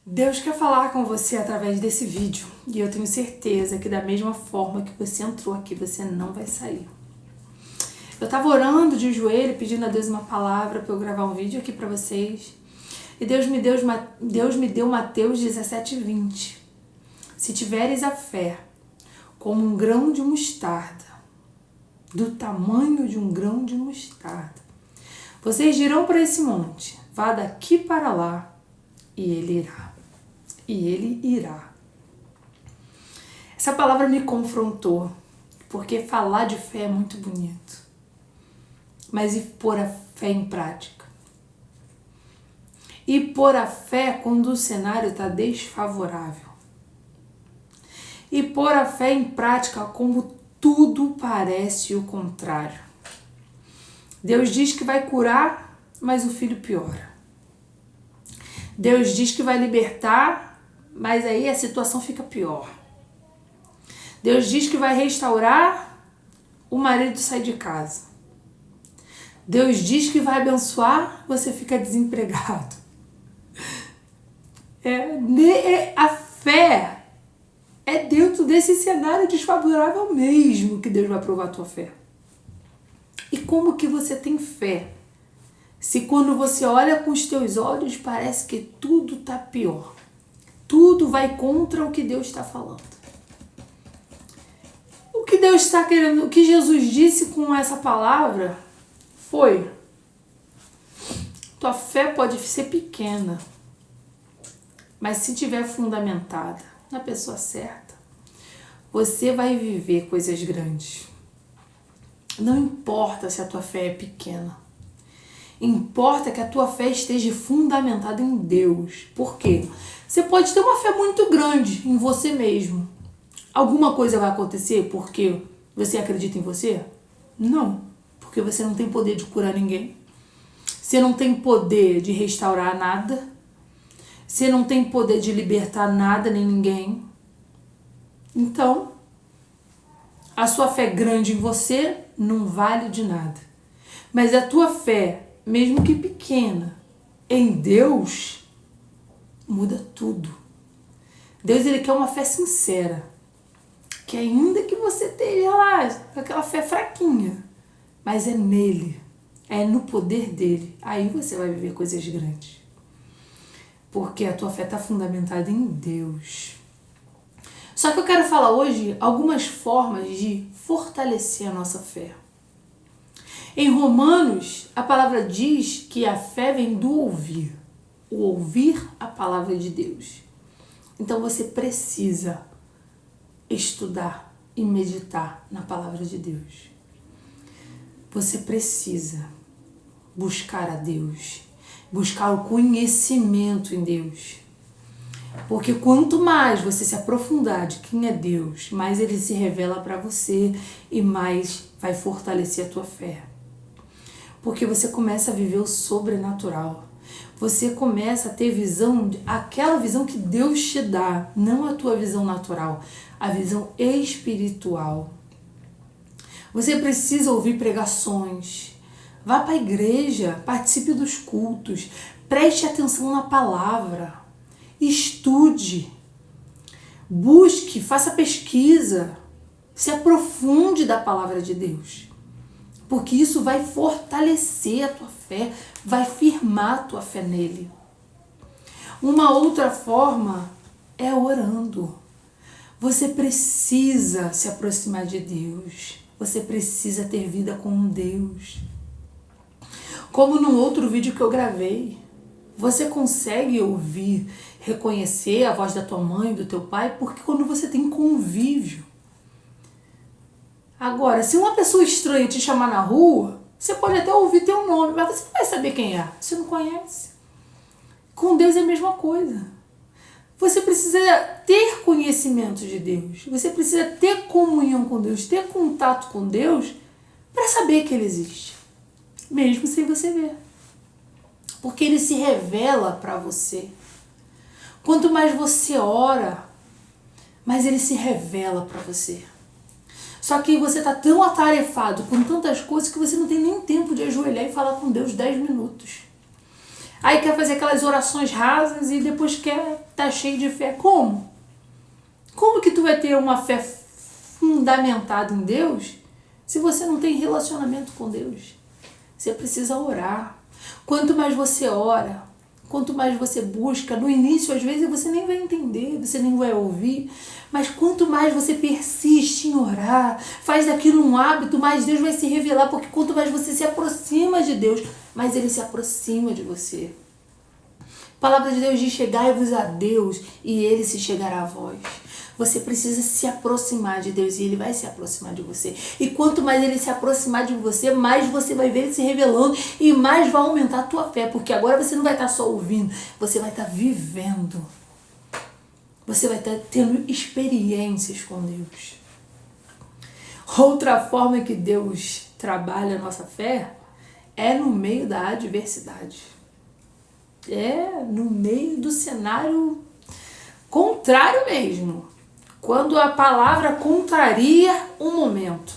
Deus quer falar com você através desse vídeo e eu tenho certeza que da mesma forma que você entrou aqui, você não vai sair. Eu tava orando de joelho, pedindo a Deus uma palavra para eu gravar um vídeo aqui para vocês. E Deus me deu Mateus 17:20. Se tiveres a fé como um grão de mostarda, do tamanho de um grão de mostarda, vocês dirão para esse monte, vá daqui para lá, e ele irá. E ele irá. Essa palavra me confrontou, porque falar de fé é muito bonito. Mas e pôr a fé em prática? E pôr a fé quando o cenário está desfavorável. E pôr a fé em prática como tudo parece o contrário. Deus diz que vai curar, mas o filho piora. Deus diz que vai libertar, mas aí a situação fica pior. Deus diz que vai restaurar, o marido sai de casa. Deus diz que vai abençoar, você fica desempregado. A fé é dentro desse cenário desfavorável mesmo que Deus vai provar a tua fé. E como que você tem fé? Se quando você olha com os teus olhos, parece que tudo está pior. Tudo vai contra o que Deus está falando. O que Deus está querendo, o que Jesus disse com essa palavra foi: tua fé pode ser pequena, mas se tiver fundamentada na pessoa certa, você vai viver coisas grandes. Não importa se a tua fé é pequena. Importa que a tua fé esteja fundamentada em Deus. Por quê? Você pode ter uma fé muito grande em você mesmo. Alguma coisa vai acontecer porque você acredita em você? Não. Porque você não tem poder de curar ninguém. Você não tem poder de restaurar nada. Você não tem poder de libertar nada nem ninguém. Então, a sua fé grande em você não vale de nada. Mas a tua fé, mesmo que pequena, em Deus, muda tudo. Deus, ele quer uma fé sincera. Que ainda que você esteja lá com aquela fé fraquinha, mas é nele, é no poder dele, aí você vai viver coisas grandes. Porque a tua fé está fundamentada em Deus. Só que eu quero falar hoje algumas formas de fortalecer a nossa fé. Em Romanos, a palavra diz que a fé vem do ouvir. O ouvir a palavra de Deus. Então você precisa estudar e meditar na palavra de Deus. Você precisa buscar a Deus. Buscar o conhecimento em Deus. Porque quanto mais você se aprofundar de quem é Deus, mais ele se revela para você e mais vai fortalecer a tua fé. Porque você começa a viver o sobrenatural. Você começa a ter visão, aquela visão que Deus te dá, não a tua visão natural, a visão espiritual. Você precisa ouvir pregações. Vá para a igreja, participe dos cultos, preste atenção na palavra. Estude, busque, faça pesquisa, se aprofunde da palavra de Deus, porque isso vai fortalecer a tua fé, vai firmar a tua fé nele. Uma outra forma é orando. Você precisa se aproximar de Deus, você precisa ter vida com Deus. Como no outro vídeo que eu gravei, você consegue ouvir, reconhecer a voz da tua mãe, do teu pai, porque quando você tem convívio. Agora, se uma pessoa estranha te chamar na rua, você pode até ouvir teu nome, mas você não vai saber quem é, você não conhece. Com Deus é a mesma coisa. Você precisa ter conhecimento de Deus, você precisa ter comunhão com Deus, ter contato com Deus, para saber que ele existe, mesmo sem você ver. Porque ele se revela para você. Quanto mais você ora, mais ele se revela para você. Só que você está tão atarefado com tantas coisas que você não tem nem tempo de ajoelhar e falar com Deus 10 minutos. Aí quer fazer aquelas orações rasas e depois quer estar cheio de fé. Como? Como que tu vai ter uma fé fundamentada em Deus se você não tem relacionamento com Deus? Você precisa orar. Quanto mais você ora, quanto mais você busca, no início às vezes você nem vai entender, você nem vai ouvir, mas quanto mais você persiste em orar, faz daquilo um hábito, mais Deus vai se revelar, porque quanto mais você se aproxima de Deus, mais Ele se aproxima de você. A palavra de Deus diz: chegai-vos a Deus e Ele se chegará a vós. Você precisa se aproximar de Deus e Ele vai se aproximar de você. E quanto mais Ele se aproximar de você, mais você vai ver Ele se revelando e mais vai aumentar a tua fé. Porque agora você não vai estar só ouvindo, você vai estar vivendo. Você vai estar tendo experiências com Deus. Outra forma que Deus trabalha a nossa fé é no meio da adversidade. É no meio do cenário contrário mesmo. Quando a palavra contraria um momento.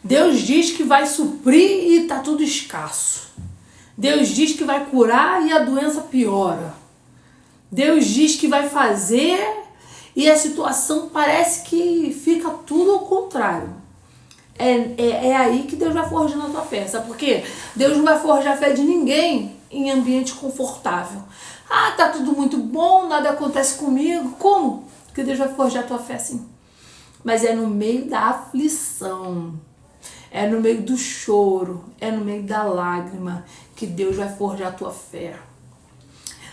Deus diz que vai suprir e está tudo escasso. Deus diz que vai curar e a doença piora. Deus diz que vai fazer e a situação parece que fica tudo ao contrário. É aí que Deus vai forjando a tua fé. Sabe por quê? Deus não vai forjar a fé de ninguém em ambiente confortável. Ah, tá tudo muito bom, nada acontece comigo. Como? Porque Deus vai forjar a tua fé assim. Mas é no meio da aflição, é no meio do choro, é no meio da lágrima que Deus vai forjar a tua fé.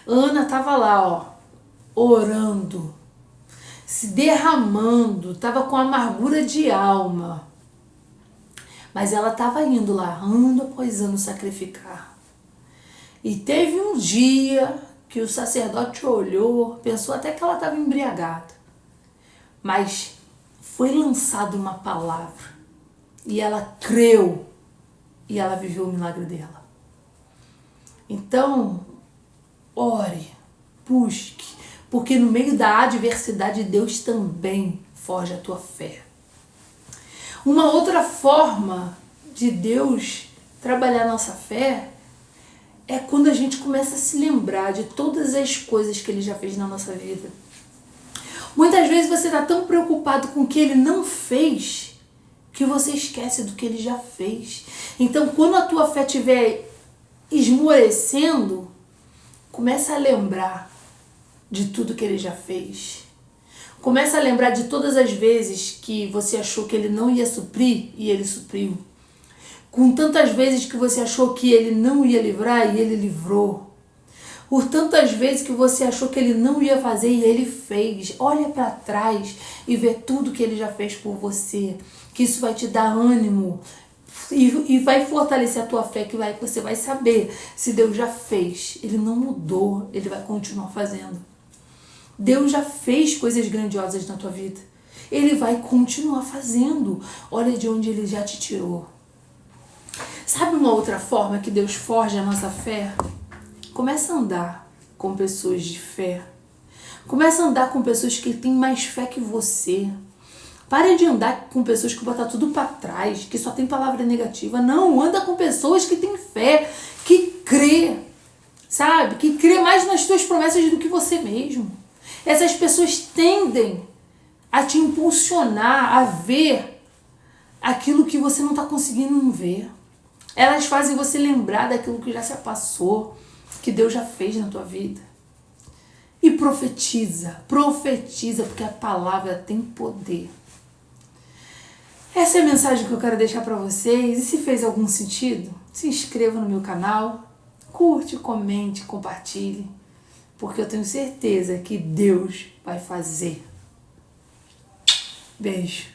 Ana estava lá, ó, orando, se derramando, estava com amargura de alma. Mas ela estava indo lá, ano após ano, sacrificar. E teve um dia que o sacerdote olhou, pensou até que ela estava embriagada. Mas foi lançada uma palavra. E ela creu. E ela viveu o milagre dela. Então, ore, busque. Porque no meio da adversidade, Deus também forja a tua fé. Uma outra forma de Deus trabalhar a nossa fé é quando a gente começa a se lembrar de todas as coisas que Ele já fez na nossa vida. Muitas vezes você está tão preocupado com o que Ele não fez que você esquece do que Ele já fez. Então, quando a tua fé estiver esmorecendo, começa a lembrar de tudo que Ele já fez. Começa a lembrar de todas as vezes que você achou que Ele não ia suprir e Ele supriu. Com tantas vezes que você achou que Ele não ia livrar e Ele livrou. Por tantas vezes que você achou que Ele não ia fazer e Ele fez. Olha para trás e vê tudo que Ele já fez por você. Que isso vai te dar ânimo e vai fortalecer a tua fé, que você vai saber se Deus já fez. Ele não mudou, Ele vai continuar fazendo. Deus já fez coisas grandiosas na tua vida. Ele vai continuar fazendo. Olha de onde Ele já te tirou. Sabe uma outra forma que Deus forja a nossa fé? Começa a andar com pessoas de fé. Começa a andar com pessoas que têm mais fé que você. Pare de andar com pessoas que botam tudo para trás, que só tem palavra negativa. Não, anda com pessoas que têm fé, que crê, sabe? Que crê mais nas tuas promessas do que você mesmo. Essas pessoas tendem a te impulsionar a ver aquilo que você não está conseguindo ver. Elas fazem você lembrar daquilo que já se passou, que Deus já fez na tua vida. E profetiza, porque a palavra tem poder. Essa é a mensagem que eu quero deixar para vocês. E se fez algum sentido, se inscreva no meu canal, curte, comente, compartilhe, porque eu tenho certeza que Deus vai fazer. Beijo.